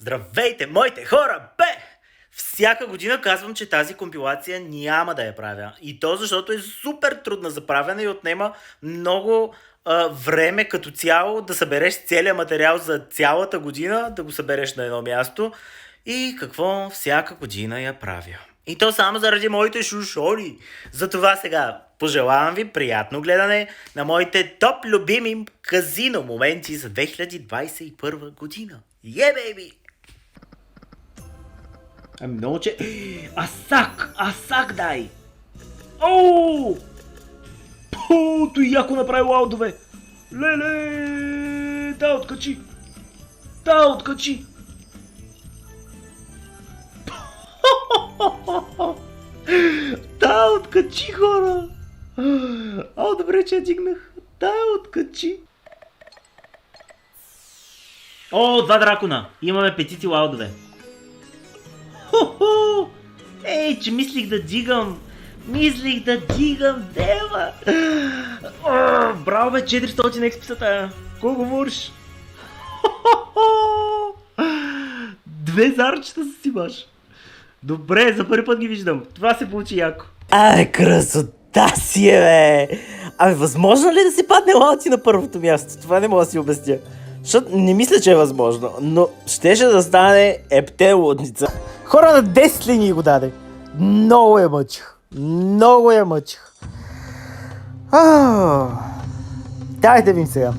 Здравейте, моите хора, бе! Всяка година казвам, че тази компилация няма да я правя. И то защото е супер трудна за правене и отнема много време като цяло да събереш целият материал за цялата година, да го събереш на едно място. И какво всяка година я правя. И то само заради моите шушоли. Затова сега пожелавам ви приятно гледане на моите топ любими казино моменти за 2021 година. Бейби! Ами много че... Асак дай! Оу! Пу, той яко направи лаудове! Леле! Да, откачи! Да, откачи, хора! О, добре, че я дигнах. Да, откачи. О, 2 дракона. Имаме петици лаудове. Хо-хо! Ей, че мислих да дигам, дева! Браво бе, 400 експисата! Какво говориш? Две зарчета си баш. Добре, за първи път ги виждам. Това се получи яко. Красота си бе! Възможно ли да си падне лаути на първото място? Това не мога да си обясня. Защото не мисля, че е възможно, но щеше да стане епте лудница. Хора, на 10 линии го даде. Много я мъчих. Дайте да видим сега.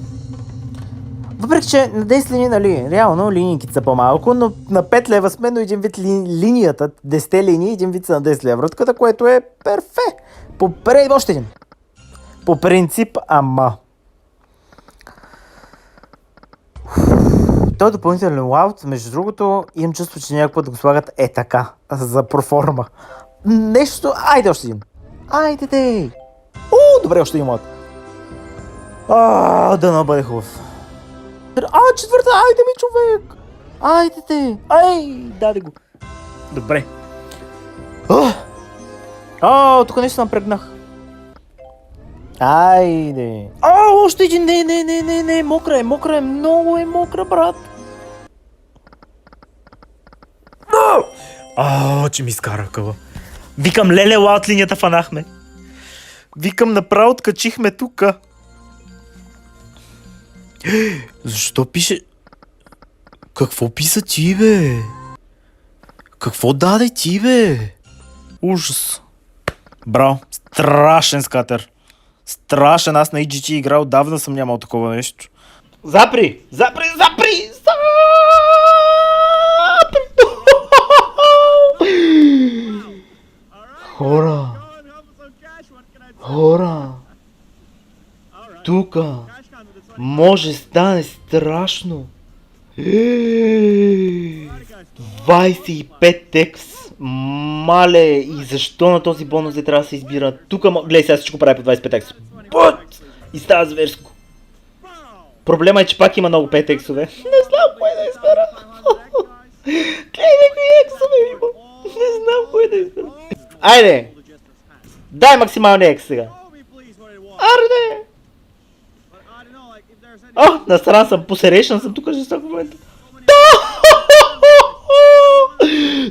Въпреки, че на 10 линии, нали, реално линейките са по-малко, но на 5 лева сме, но един вид линията, 10 линии, един вид са на 10 лева вратката, което е перфе. Още един. По принцип, ама. Той е допълнителен лаут, между другото, имам чувство, че някакво да го слагат така, за проформа. Нещо, айде още един. Айде дей. Добре, още един лаут. Да не бъде хубав. Четвърта, айде ми, човек. Айде те. Даде го. Добре. Тук нещо напрегнах. Айде. Още един, не, мокра е, много е мокра, брат. Че ми изкара къва. Викам, леле, лаут линията фанахме. Викам, направо откачихме тука. Защо пише... Какво писа ти, бе? Какво даде ти, бе? Ужас. Браво, страшен скатер. Страшен, аз на EGT играл, отдавна съм нямал такова нещо. Запри! Хора! Тука може стане страшно. 25 текс. Мале, и защо на този бонус не трябва да се избира? Тука, гледай сега всичко прави по 25 текс. И става зверско. Проблема е, че пак има много 5 тексове. Не знам кое да избера. Гледай кои ексове има. Не знам кое да избера. Айде! Дай максималния екс сега. Арде! Насран съм, посерешен съм тук жесток в момента.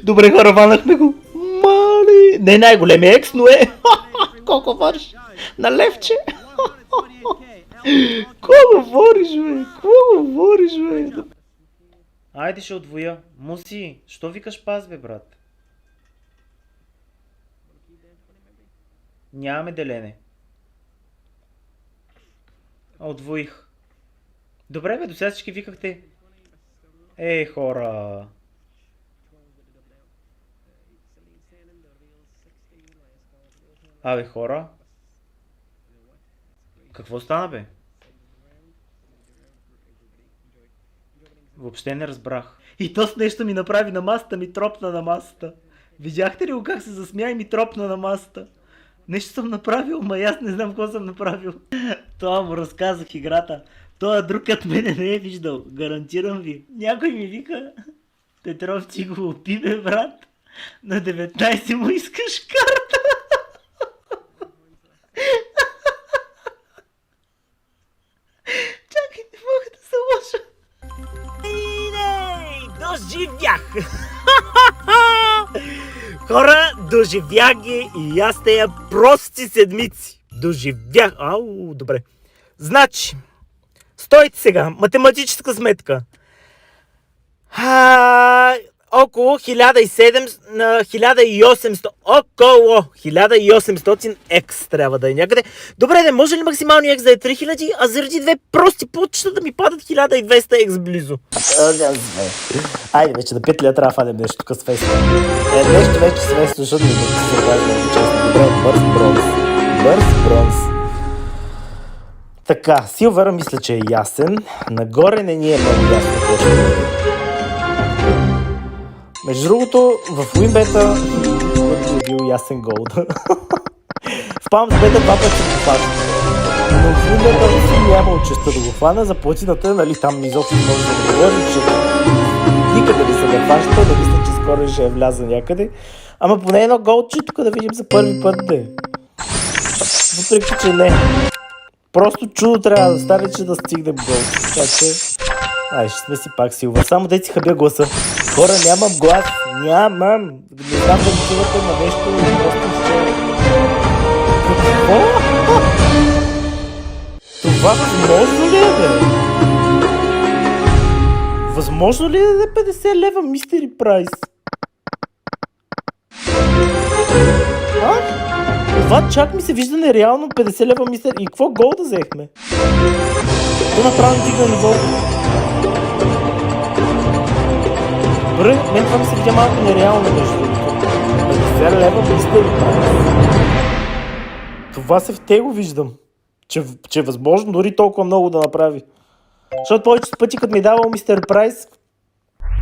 Добре, хора, ванахме го. Мали! Не най-големия екс, но е. Колко говориш? На левче. Какво говориш, бе? Айде ще отвоя. Муси, що викаш пас, бе, брат? Нямаме делене. Отвоих. Добре, бе, до сега всички викахте. Хора. Хора. Какво стана, бе? Въобще не разбрах. И то с нещо ми направи на масата, ми тропна на масата. Видяхте ли го как се засмя и ми тропна на масата? Нещо съм направил, ма аз не знам какво съм направил. Това му разказах играта. Той другът мене не е виждал, гарантирам ви. Някой ми вика, Петровчи го опи, бе, брат. На 19 му искаш карта. Чакай, не мога да се лоша. Доживях! Хора, доживях ги и аз тея прости седмици. Доживях. Ау, добре. Значи, стойте сега, математическа сметка. Около 1800 екс трябва да е някъде. Добре, не може ли максималният екс да е 3000, а заради две прости почта да ми падат 1200 екс близо? Айде вече да 5 лет трябва да фанем нещо тук с феста. Нещо вече с феста, защото не се кажа честно. Добре, бърз бронз. Бърз бронз. Така, Силвъра мисля, че е ясен. Нагоре не ни е много ясно какво ще бъде. Между другото, в Уинбета е бил ясен гол. В Палмсбета два пъти го хвана. Но в Уинбета си нямал честа да го хвана за платината, нали там изобщо не може да го говори, защото никъде не се да хваща, да мисля, че скоро ще е вляза някъде. Ама поне едно голче тук да видим за първи път да е. Въпреки, че не. Просто чудо трябва да стане, че да стигнем гол. Така че... Ай, ще сме си пак Силва. Само дете си хабя гласа. Хора, нямам глас. Нямам. Не знам да ми чувате на нещо или просто ще... Какво? Това възможно ли е, бе? Възможно ли е да даде 50 лева мистери прайс? Това чак ми се вижда нереално 50 лева мистер. И какво гол да взехме? То направо дигна ниво. Добре, мен това ми се видя малко нереално между другото. 50 лева мистер. Това се в него виждам. Че е възможно дори толкова много да направи. Защото повечето пъти, като ми давал мистер Прайс,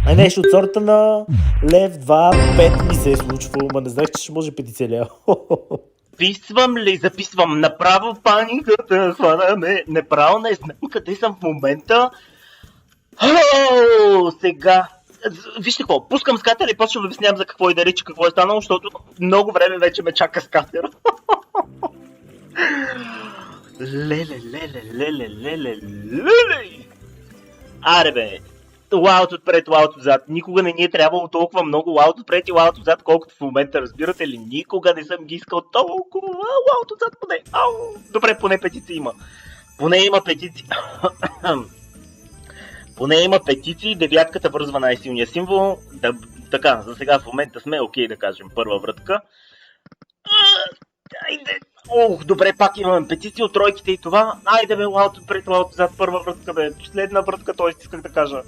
е нещо от сорта на лев, 2, 5 ми се е случвало, ма не знаех, че ще може 50 лева. Записвам ли? Записвам. Направо паниката хвана ме. Направо не знам къде съм в момента. Сега. Вижте какво, пускам скатера и почвам да обяснявам за какво и да речи какво е станало, защото много време вече ме чака скатера. Леле. Аре бе. Лаут отпред, лаут отзад. Никога не ни е трябвало толкова много лаут отпред и лаут отзад, колкото в момента, разбирате ли? Никога не съм ги искал толкова лаут отзад поне. Добре, поне петиции има. Поне има петиции. Поне има петиции, девятката връзва най-силния символ. Така, за сега в момента сме окей, да кажем, първа врътка. Айде. Добре, пак имаме петиции от тройките и това. Айде бе, лаут отпред, лаут отзад, първа врътка бе. Последна врътка, т.е. исках да кажа.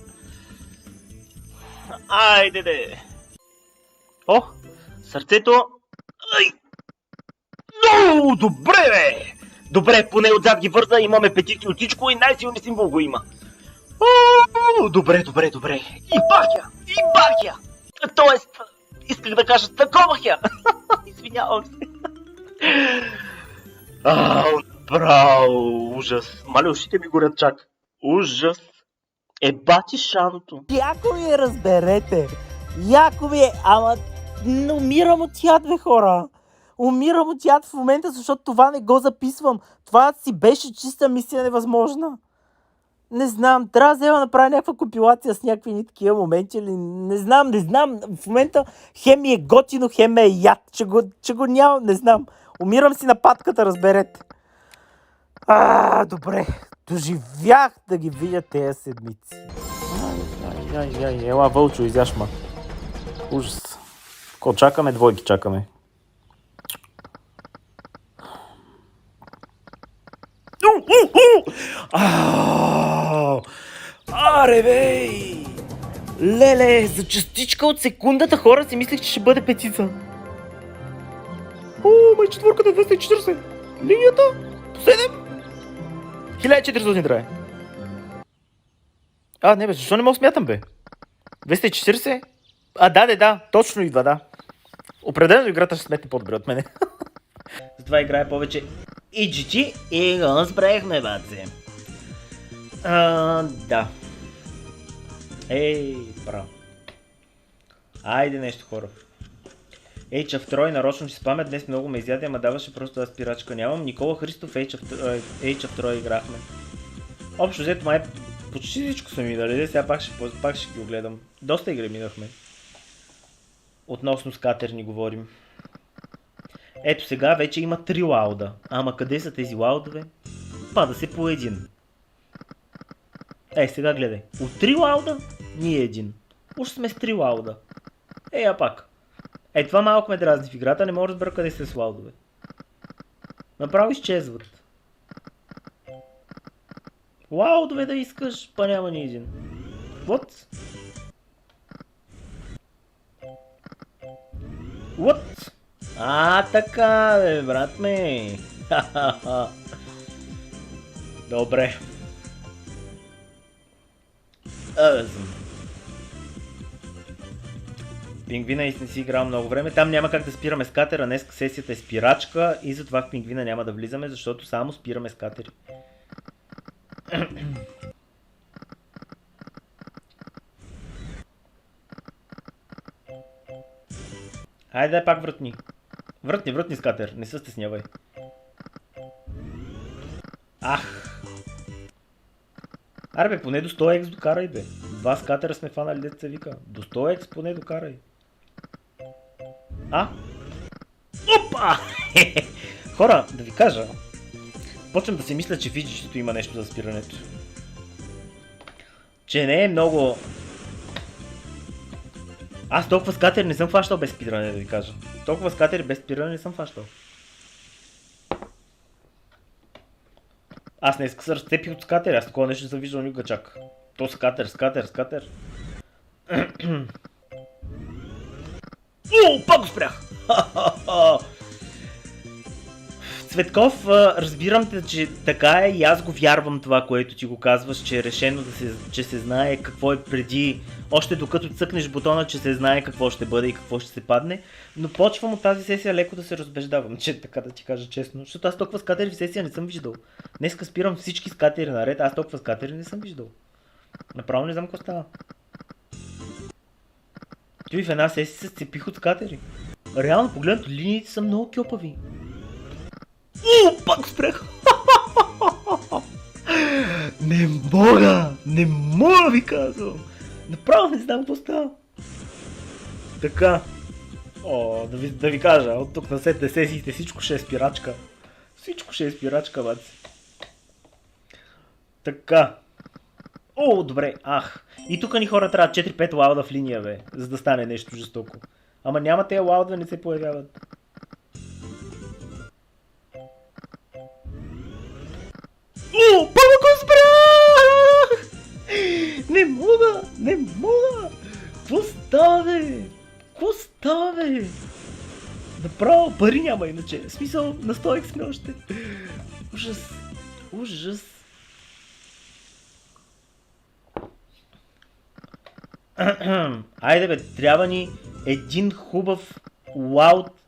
Айде де. Сърцето. Добре бе. Добре, поне отзад ги върза, имаме петиции от всичко и най-силния символ го има. Добре. И бахя. Тоест, исках да кажа таковахя. Извинявам се. Браво, ужас. Маля, ушите ми горят чак. Ужас. Бати шаното. Яко ми разберете. Яко ми ама умирам от яд, бе, хора. Умирам от яд в момента, защото това не го записвам. Това си беше чиста мисия невъзможна. Не знам, трябва да направя някаква компилация с някакви такива моменти или не знам. В момента хем ми е готино, хем е яд, че го нямам, не знам. Умирам си на патката, разберете. Добре. Доживях да ги видя тези седмици. Ела, Вълчо, изяш ма. Ужас. Ко чакаме? Двойки чакаме. Аре бей! Леле, за частичка от секундата хора си мислех, че ще бъде петица. Май четвърката 240. Линията 7. 1400 трае. Не бе, защо не мога смятам бе? 240? Да, точно идва, да. Определено играта ще сметне по-добре от мене. Затова играе повече EGG и го спрехме, баци. Да. Браво. Айде нещо, хора. HF3 нарочно ще спамя, днес много ме изяде, ама даваше просто аз пирачка нямам. Никола Христов HF3 играхме. Общо взето май Почти всичко са минали, сега пак ще ги огледам. Доста игри минахме. Относно скатер ни говорим. Ето сега вече има 3 лауда. Ама къде са тези лаудове? Пада се по един. Сега гледай. От 3 лауда ние един. Уж сме с 3 лауда. Я пак. Това малко ме дразни в играта, не мога да разбера къде са с лаудове. Направо изчезват. Лаудове да искаш, па няма ни един. What? What? Така бе, брат ме. Добре. Пингвина и не си играл много време. Там няма как да спираме с катера. Днес сесията е спирачка и затова в пингвина няма да влизаме, защото само спираме с катери. Хайде дай пак вратни. Вратни с катер, не се стеснявай. Аре бе, поне до 100x докарай бе. 2 с катера сме фанали, деца вика. До 100x поне докарай. Опа! Хора, да ви кажа. Почвам да си мисля, че в иджичето има нещо за спирането. Че не е много... Аз толкова скатери не съм фащал без спиране, да ви кажа. Толкова скатери без спиране не съм фащал. Аз днес се разцепих от скатери, аз такова нещо не съм виждал никога чак. То скатер. Пак го спрях! Цветков, разбирам те, че така е и аз го вярвам това, което ти го казваш, че е решено че се знае какво е преди, още докато цъкнеш бутона, че се знае какво ще бъде и какво ще се падне, но почвам от тази сесия леко да се разбеждавам, че така да ти кажа честно, защото аз толкова скатери в сесия не съм виждал. Днеска спирам всички скатери наред, аз толкова скатери не съм виждал. Направо не знам какво става. Той в една сесия се сцепих от скатери. Реално погледнато линиите са много кьопави. Пак спрях! Не мога ви казвам! Направо не знам какво става. Така. Да ви кажа, от тук на сетне сесиите всичко ще е спирачка. Всичко ще е спирачка, баци. Така. Добре, И тук ни хора трябва 4-5 лауда в линия, бе, за да стане нещо жестоко. Ама няма тези лауда, не се появяват. Първо го спрях! Не мога! Какво става, бе? Направо пари няма иначе. В смисъл, на 100x сме още. Ужас. Айде бе, трябва ни един хубав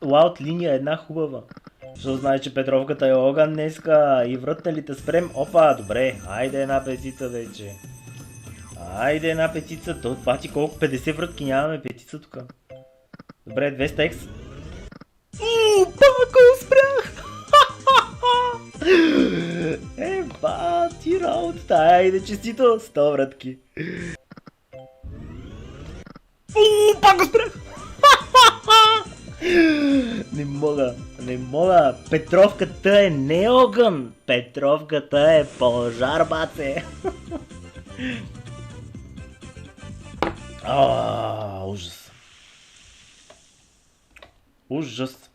лаут линия, една хубава. Защото знае, че Петровката е огън днеска и вратна ли те спрем? Опа, добре, айде една петица вече. Айде една петица, то пати колко 50 вратки нямаме петица тук. Добре, 200x. Пак го спрях! Бати работата, айде честито, 100 вратки. Пак го спрях! Не мога. Петровката е не огън. Петровката е пожар, бате. Ужас.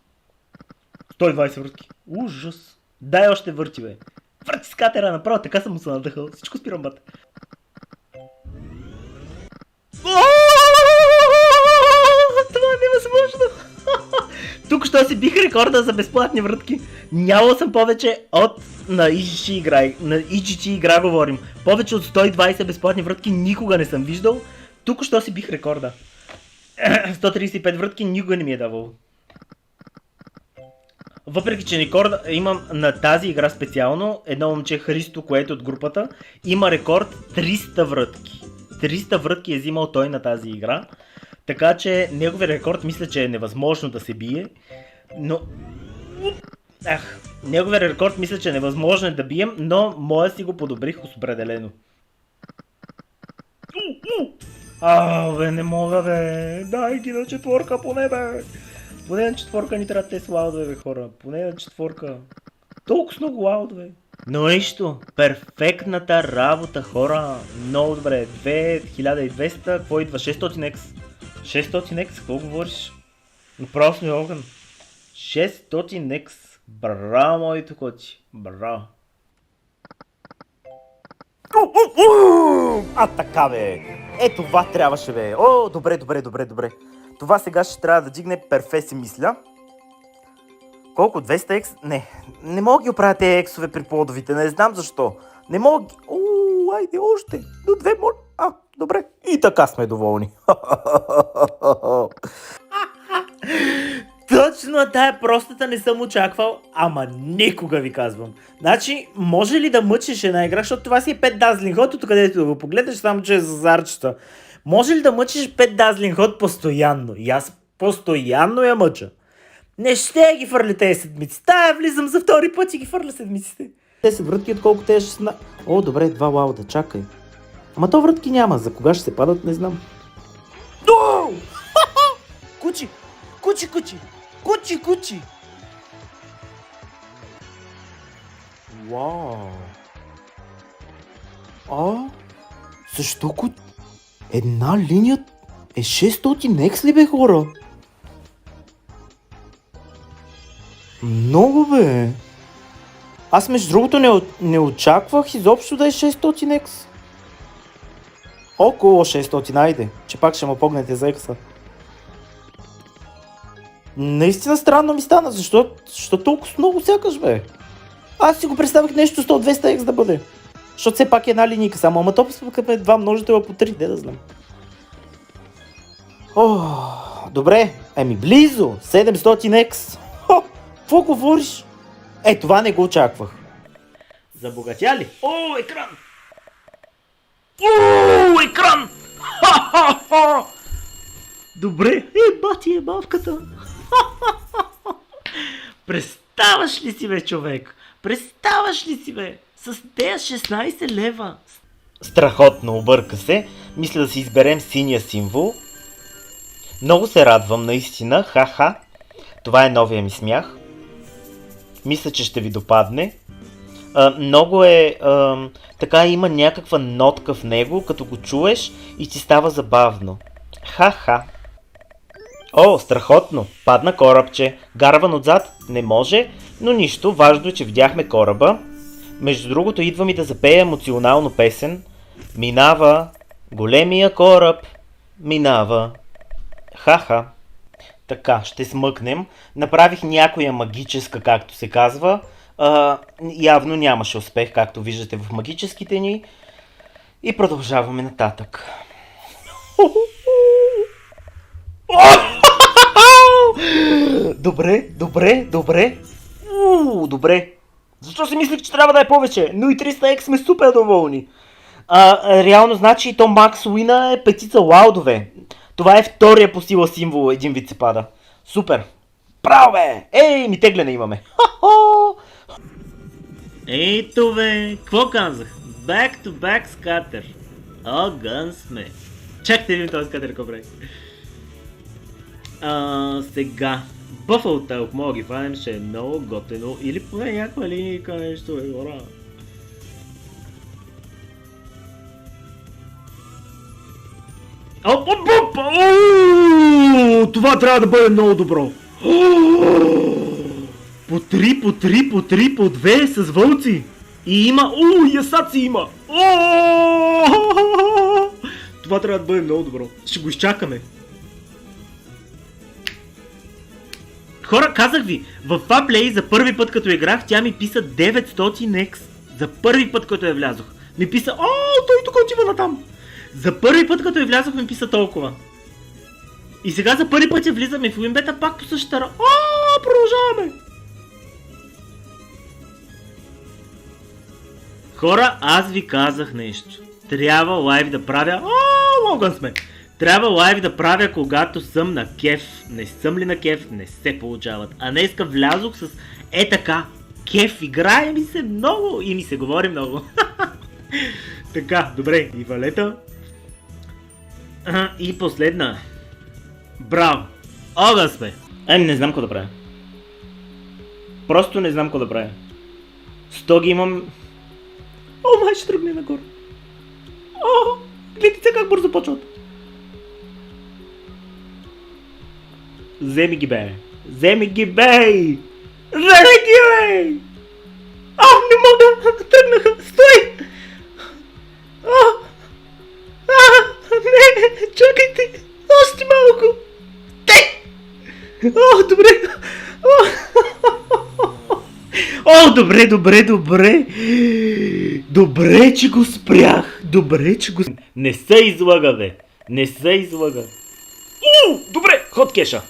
120 въртки. Ужас. Дай още върти, бе. Върти с катера, направо така съм му се надъхал. Всичко спирам, бате. Това е невъзможно. Тук що си бих рекорда за безплатни вратки. Нямал съм повече на EGT игра говорим. Повече от 120 безплатни вратки никога не съм виждал. Тук що си бих рекорда. 135 вратки никога не ми е давал. Въпреки че рекорда имам на тази игра специално, едно момче Христо, което от групата, има рекорд 300 вратки. 300 вратки е взимал той на тази игра. Така че неговият рекорд мисля, че е невъзможно да се бие, но... неговият рекорд мисля, че е невъзможно да бием, но моя си го подобрих определено. Бе, не мога, бе. Дай ги на четворка поне, бе. Поне на четворка ни трябва тези лаудове, бе, хора. Поне на четворка. Толкова много лаудове. Но нищо, перфектната работа, хора. Много добре. 2200, какво идва? 600x. 600x, какво говориш? Направо сме огън. 600x. Браво, моите коти. Браво. Така, бе. Това трябваше, бе. Добре. Това сега ще трябва да дигне перфе, си мисля. Колко? 200x? Не мога ги оправя тези ексове при плодовите. Не знам защо. Не мога ги... Айде още. До 2 моля. Добре. И така сме доволни. Точно тая простата не съм очаквал, ама никога ви казвам. Значи, може ли да мъчиш една игра, защото това си е 5 Dazzling Hot, от където да го погледнеш, само че е за зарчета. Може ли да мъчиш 5 Dazzling Hot постоянно? И аз постоянно я мъча. Не ще ги фърли тези седмици. Влизам за втори път и ги фърля седмиците. 10 врътки, отколко те 16... Добре, 2 лауда, чакай. Ама то врътки няма, за кога ще се падат, не знам. Кучи! Вау! Защо една линия е 600x ли, бе, хора? Много, бе! Аз между другото не очаквах изобщо да е 600x. Около 600, айде, че пак ще му погнете за екса. Наистина странно ми стана, защо толкова много сякаш, бе? Аз си го представих нещо 100-200x да бъде. Защото все пак е една линейка само, ама то е 2 множителя по 3, де да знам. Добре, близо, 700x. Какво говориш? Това не го очаквах. Забогатя ли? Екран! Екран! Добре, бати е бавката. Представаш ли си, бе, човек? Представаш ли си, бе? С тези 16 лева. Страхотно, обърка се. Мисля да си изберем синия символ. Много се радвам, наистина. Ха-ха. Това е новия ми смях. Мисля, че ще ви допадне. Много е... така има някаква нотка в него, като го чуеш и ти става забавно. Ха-ха. Страхотно. Падна корабче. Гарван отзад не може, но нищо. Важно е, че видяхме кораба. Между другото, идва ми да запея емоционално песен. Минава големия кораб. Минава. Ха-ха. Така, ще смъкнем. Направих някоя магическа, както се казва. Явно нямаше успех, както виждате в магическите ни. И продължаваме нататък. Добре. Добре. Защо си мислих, че трябва да е повече? Но и 300x сме супер доволни. Реално значи то Макс Уина е петица лаудове. Това е втория по сила символ, един вид се пада. Супер. Браво, бе! Ми тегляне имаме. Ето, бе, какво казах? Back to back скатер. Огън сме. Чакайте видим този скатер, какво прави. Сега. Buffalo Talk, мога ги фанем, ще е много готино. Или поне някаква линейка нещо, бе, хора. Това трябва да бъде много добро. По 3, по 3, по 3, по 2 с вълци. И има... ясаци има. Това трябва да бъде много добро. Ще го изчакаме. Хора, казах ви, в Faplay за първи път като играх, тя ми писа 900x. За първи път като я влязох. Ми писа, той тук отива натам. За първи път като я влязох ми писа толкова. И сега за първи път я влизаме в Уинбета пак по същата. Продължаваме. Хора, аз ви казах нещо. Трябва лайв да правя... Логан сме. Трябва лайв да правя, когато съм на кеф. Не съм ли на кеф? Не се получават. А днеска влязох с така. Кеф, играе ми се много и ми се говори много. Така, добре. И Валета. И последна. Браво! Огъс, бе! Не знам какво да правя. Просто не знам какво да правя. 100 ги имам... О, май ще тръгне нагоре. О, гледайте как бързо почват. Вземи ги, бе! Вземи ги, бей! Вземи ги, бей! Не мога! Тръгнаха! Стой! Не! Чакайте! Още малко! Добре! Добре! Добре, че го спрях! Не се излага, бе! Не се излага! Добре! Ход кеша!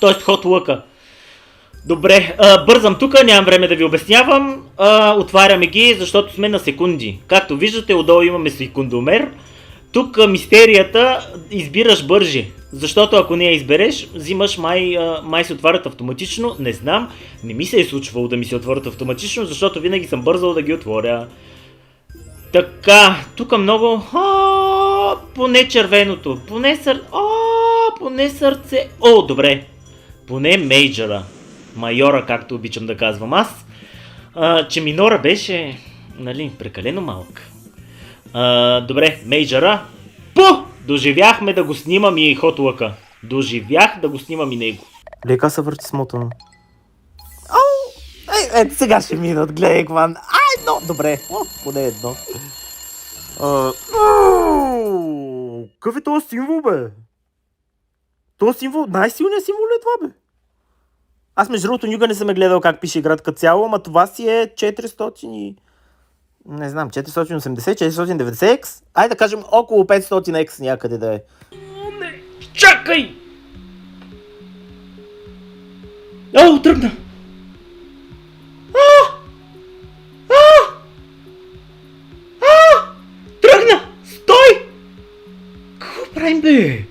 Тоест ход лъка. Добре, бързам тук, нямам време да ви обяснявам. Отваряме ги, защото сме на секунди. Както виждате, отдолу имаме секундомер. Тук мистерията избираш бърже. Защото ако не я избереш, взимаш май се отварят автоматично. Не знам, не ми се е случвало да ми се отворят автоматично, защото винаги съм бързал да ги отворя. Така, тук много... поне червеното. Поне сърце. Добре. Поне мейджора. Майора, както обичам да казвам аз. Че минора беше, прекалено малък. Добре, мейджора. Доживяхме да го снимам и хот лъка. Доживях да го снимам и него. Лека се върти с мотора. Ето сега ще минат, гледай Кван. Добре. Поне едно. Какъв е този символ, бе? Този символ, най-силният символ е това, бе. Аз между другото никога не съм гледал как пише играта като цяло, ама това си е 400 и... Не знам, 480, 490X? Айде да кажем около 500X някъде да е. Не, чакай! Тръгна! Тръгна! Стой! Какво правим, бе?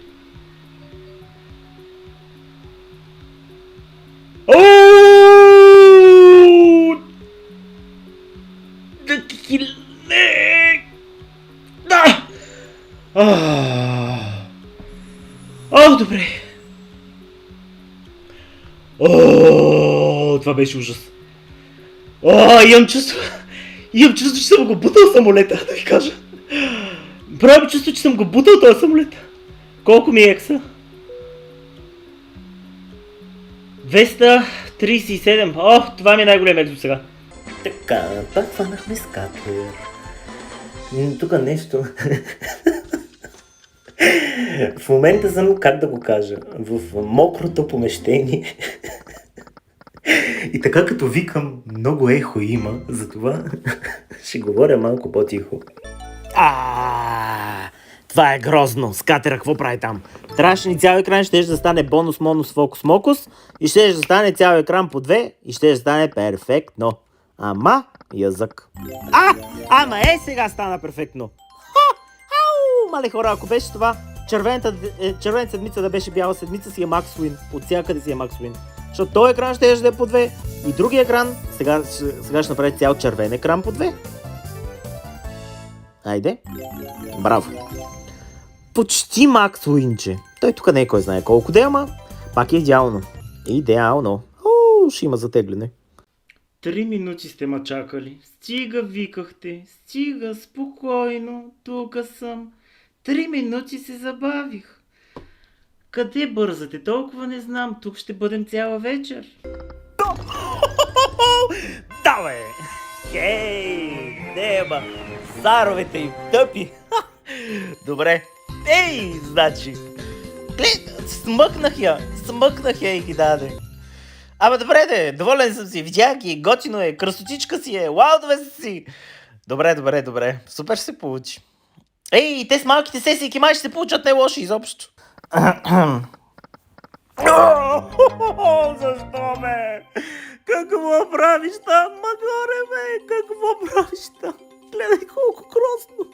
Добре. Това беше ужас. Имам чувство, че съм го бутал самолета, да ви кажа. Правя чувство, че съм го бутал този самолет. Колко ми е екса? 237. Това ми е най-голем екс до сега. Така, пак хванахме скатер. Тук нещо... В момента съм, как да го кажа, в мокрото помещение. И така като викам, много ехо има, затова ще говоря малко по-тихо. Това е грозно. Скатера, какво прави там? Трябваше ни цял екран, ще да стане бонус, монус, фокус, мокус. И ще да стане цял екран по 2 и ще да стане перфектно. Ама, язък. Ама сега стана перфектно. Мале хора, ако беше това, червената седмица да беше бяла седмица, си е Max Win. От всякъде си е Max Win. Защото този екран ще да е по 2 и другия екран сега ще направи цял червен екран по 2. Айде. Браво. Почти Max Win-че. Той тук не е кой знае колко да е, ама пак е идеално. Идеално. Ще има затегляне. 3 минути сте ма чакали. Стига викахте. Стига, спокойно. Тук съм. 3 минути се забавих. Къде бързате? Толкова не знам. Тук ще бъдем цяла вечер. Да, бе! Неба! Заровете им тъпи! Добре. Значи. Смъкнах я и ги даде. Ама добре, доволен съм си. Видях ги, готино е, красотичка си е, уалдове си. Добре. Супер ще се получи. Те с малките сесийки май ще се получат не лоши изобщо. Защо, бе? Какво правиш там, магоре, бе? Какво правиш там? Гледай колко грозно.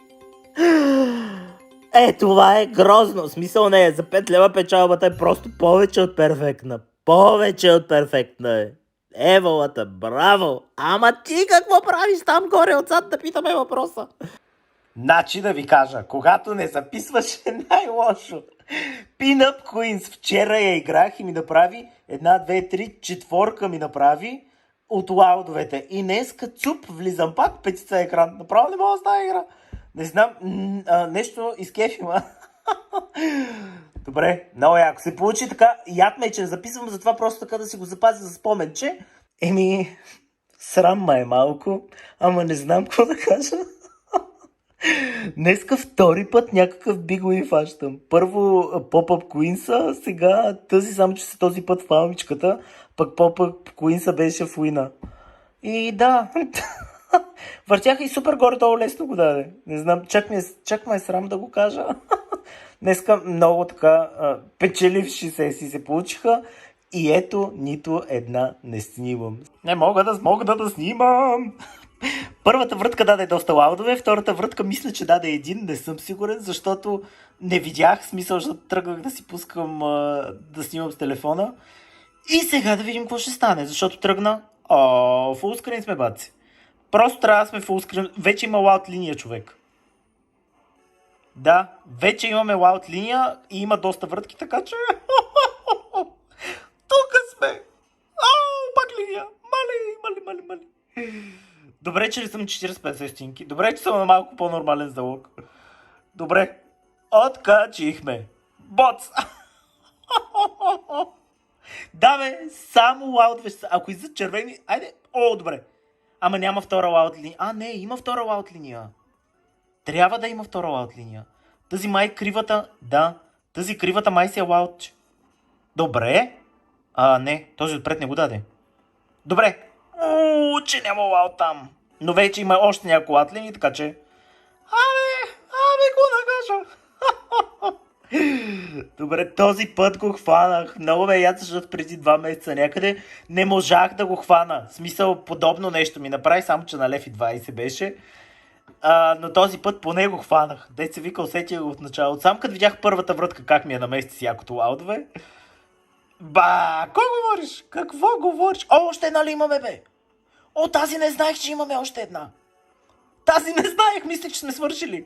Това е грозно. Смисъл не е. За 5 лева печалбата е просто повече от перфектна. Повече от перфектна е. Еволата, браво! Ама ти какво правиш там горе отзад, да питаме въпроса? Значи да ви кажа, когато не записваш е най-лошо. Pin-Up Queens вчера я играх и ми направи 1, 2, 3, 4 ми направи от лаудовете. И днеска цуп, влизам пак, петица екран. Направо не мога да става игра. Не знам, нещо изкефима. Добре, много яко се получи така. Яд ме, че не записвам, затова просто така да си го запазя за споменче. Срам ма е малко, ама не знам какво да кажа. Днеска втори път някакъв бигови фащам. Първо Pop-Up Queens, сега тази, само че се този път в малмичката, пък Pop-Up Queens беше в Уина. И да, въртяха и супер горе-долу лесно го даде. Не знам, чак ме е срам да го кажа. Днеска много така печеливши сесии се получиха и ето нито една не снимам. Не мога да снимам! Първата врътка даде доста лаудове, втората врътка мисля, че даде един, не съм сигурен, защото не видях, смисъл, защото тръгнах да си пускам да снимам с телефона. И сега да видим какво ще стане, защото тръгна. Фулскрин сме, баци. Просто трябва да сме фулскрин. Вече има лаут линия, човек. Да, вече имаме лаут линия и има доста врътки, така че... Тук сме! Пак линия! Мали! Добре, че ли съм 45 стинки. Добре, че съм на малко по-нормален залог. Добре. Откачихме. Боц! Да, бе, само лаут веща. Ако излизат червени... Айде. Добре. Ама няма втора лаут линия. Не, има втора лаут линия. Трябва да има втора лаут линия. Тази май кривата... Да. Тази кривата май си е лаут. Добре. Не. Този отпред не го даде. Добре. Че няма лаут там. Но вече има още няколко лаут линии, така че... Какво да кажа? Добре, този път го хванах. Много ме яд, защото преди 2 месеца някъде не можах да го хвана. В смисъл, подобно нещо ми направи, само че на 1,20 беше. Но този път поне го хванах. Дет се вика, усетих го от началото. Сам като видях първата врътка как ми е намести с якото лаудове. Какво говориш? Какво говориш? Още една ли имаме, бе? Тази не знаех, че имаме още една. Тази не знаех, мислех, че сме свършили.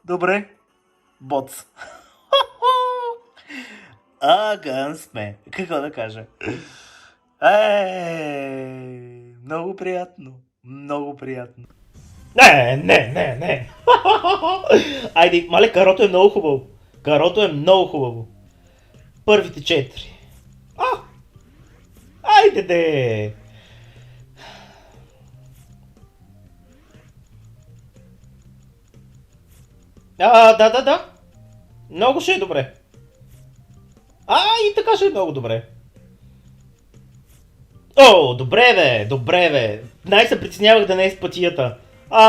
Добре. Боц. Гън сме. Какво да кажа? Много приятно. Много приятно. Не. Айде, мале, карото е много хубаво. Карото е много хубаво. Първите 4. Айде де. Да. Много ще е добре. И така ще е много добре. Добре бе. Най-се притеснявах да не е с пътията.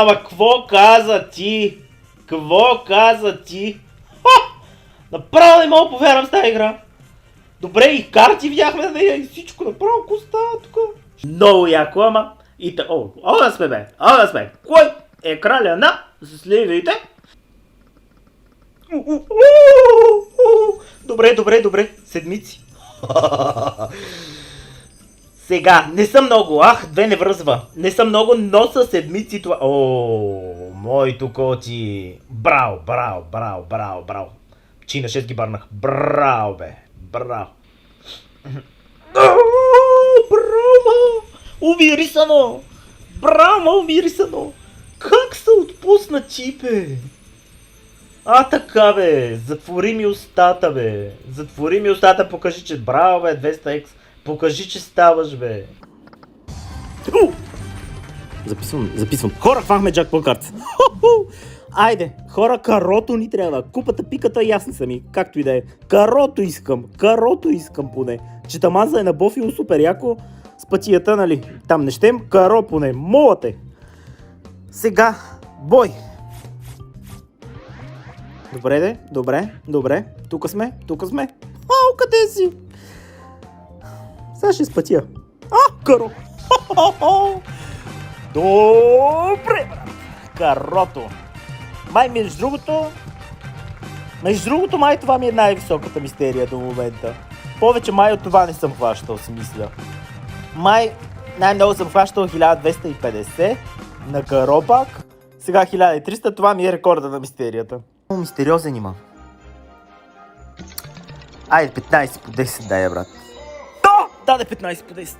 Какво каза ти? Направо не мога да повярвам с тази игра. Добре, и карти видяхме на нея и всичко. Направо коста тук. Много яко, ама. Да сме. Кой е краля на сливите? Добре. Седмици. Сега, не съм много. 2 не връзва. Не съм много, но са седмици това. Моето коти. Браво. Чи на 6 ги барнах. Браво, бе. Браво. Умирисано. Браво, умирисано. Как са отпуснати, бе? Така, бе. Затвори ми устата, покажи, че... Браво, бе, 200x. Покажи, че ставаш, бе. Записвам. Хора, хванахме Jackpot Cards. Айде, хора, карото ни трябва. Купата, пиката, ясни са ми. Както и да е. Карото искам поне. Че таманза е на Бофило супер яко. С пътията, нали? Там не щем. Каро поне. Моля те. Сега, бой. Добре. Тук сме. Къде си? Сега ще спътя. Каро. Добре, брат. Карото. Между другото, май това ми е най-високата мистерия до момента. Повече май от това не съм хващал, си мисля. Май най-много съм хващал 1250 на Каропак Сега 1300, това ми е рекорда на мистерията. Мистериозен има. Айде, 15 по 10 дай, брат. Даде 15 по 10.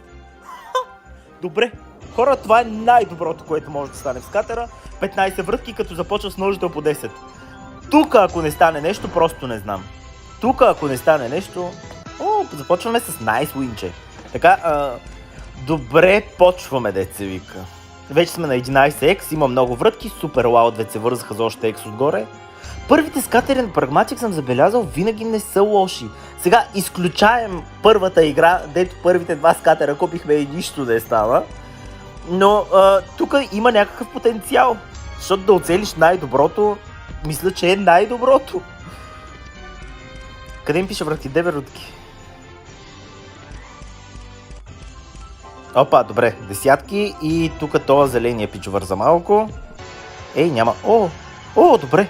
Добре. Хора, това е най-доброто, което може да стане в скатера. 15 врътки, като започва с ножите по 10. Тук, ако не стане нещо, просто не знам. Тук, ако не стане нещо... започваме с Nice Win. Така, добре почваме, деца вика. Вече сме на 11x, има много врътки, супер лаут, вече се вързаха за още x отгоре. Първите скатери на Pragmatic съм забелязал, винаги не са лоши. Сега изключаем първата игра, дето първите два скатера купихме и нищо не става. Но тук има някакъв потенциал, защото да оцелиш най-доброто, мисля, че е най-доброто. Къде им пише врътки? 9 врътки. Опа, добре, десятки и тук това зеления пич върза малко. Ей, няма. Добре.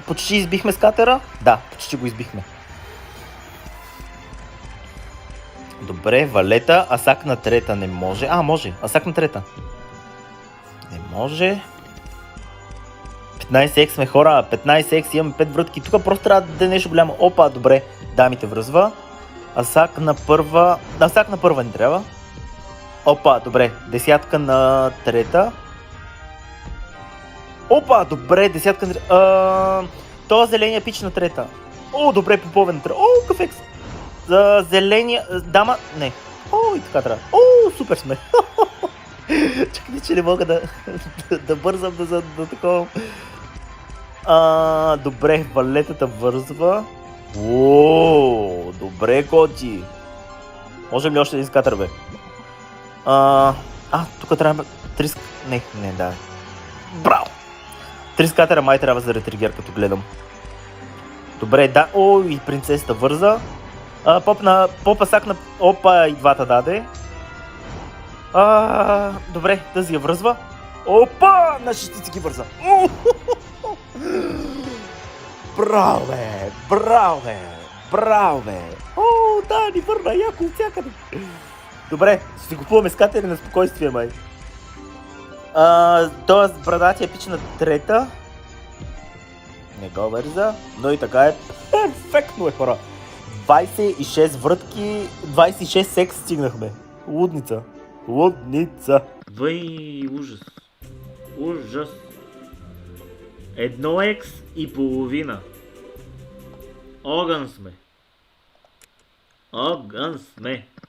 Почти избихме скатера? Да, почти го избихме. Добре, валета, асак на трета не може. Може, асак на трета. Не може. 15x сме хора, 15x имаме 5 врътки. Тук просто трябва да е нещо голямо. Опа, добре, дамите връзва. Асак на първа не трябва. Опа, добре, десятка на трета. Опа, добре, десятка на трета. Това зеления пич на трета. Добре, попове на трета. Кафекс. Зеления... Дама... Не. И така трябва. Супер сме. Чакайте, че не мога да бързам да такова. Добре, валетата вързва. Добре, коти. Можем ли още един скатър, бе? Тук трябва... Не, да. Браво! 3 скатера май трябва за ретригер, като гледам. Добре, да. И принцесата върза. Попа сак на... Опа, и двата даде. Добре, тази я връзва. Опа! На шестици ги върза. Браво, бе! Да, ни върна яко от всякъде. Добре, ще си купуваме скатери на спокойствие, май. Тоест, брадатия пич на трета. Не го върза, но и така е перфектно, хора. 26 врътки, 26 секс стигнахме. Лудница. Ужас. 1x и половина. Огън сме.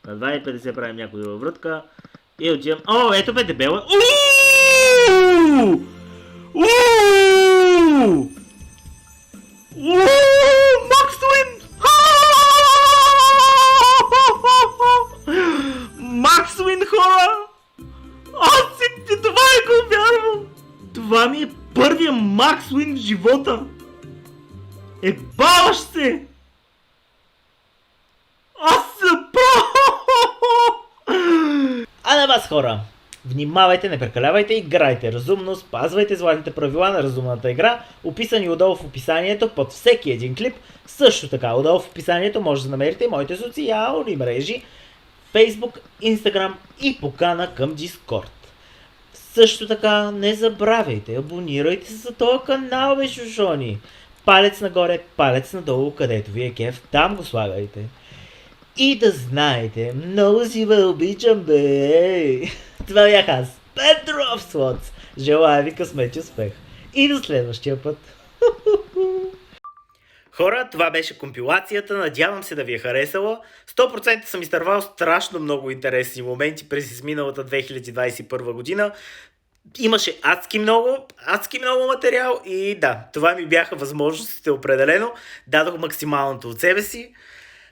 На 2,50 правим някоя врътка. И отивам... Ето бе дебела. Максуин, хора! Това е го вярвам! Това ми е първия Максуин в живота! Ебаваш се! А на вас, хора! Внимавайте, не прекалявайте, играйте разумно, спазвайте златните правила на разумната игра, описани отдолу в описанието под всеки един клип. Също така, отдолу в описанието може да намерите и моите социални мрежи, Facebook, Instagram и покана към Discord. Също така, не забравяйте, абонирайте се за този канал, бе, шушони. Палец нагоре, палец надолу, където ви е кеф, там го слагайте. И да знаете, много си ме обичам, бе! Това бях аз, Петров Слоц. Желая ви късмет и успех. И до следващия път. Хора, това беше компилацията, надявам се да ви е харесала. 100% съм изтървал страшно много интересни моменти през изминалата 2021 година. Имаше адски много материал и да, това ми бяха възможностите определено. Дадох максималното от себе си.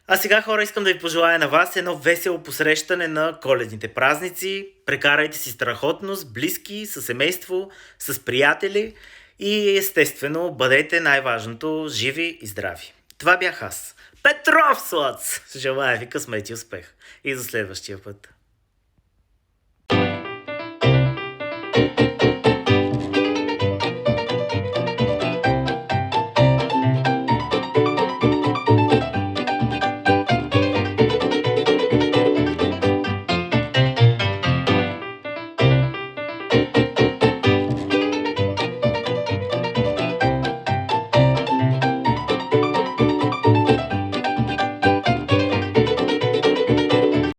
А сега, хора, искам да ви пожелая на вас едно весело посрещане на коледните празници. Прекарайте си страхотно с близки, с семейство, с приятели и естествено бъдете най-важното живи и здрави. Това бях аз, Петров Слац. Желая ви късмет и успех и до следващия път.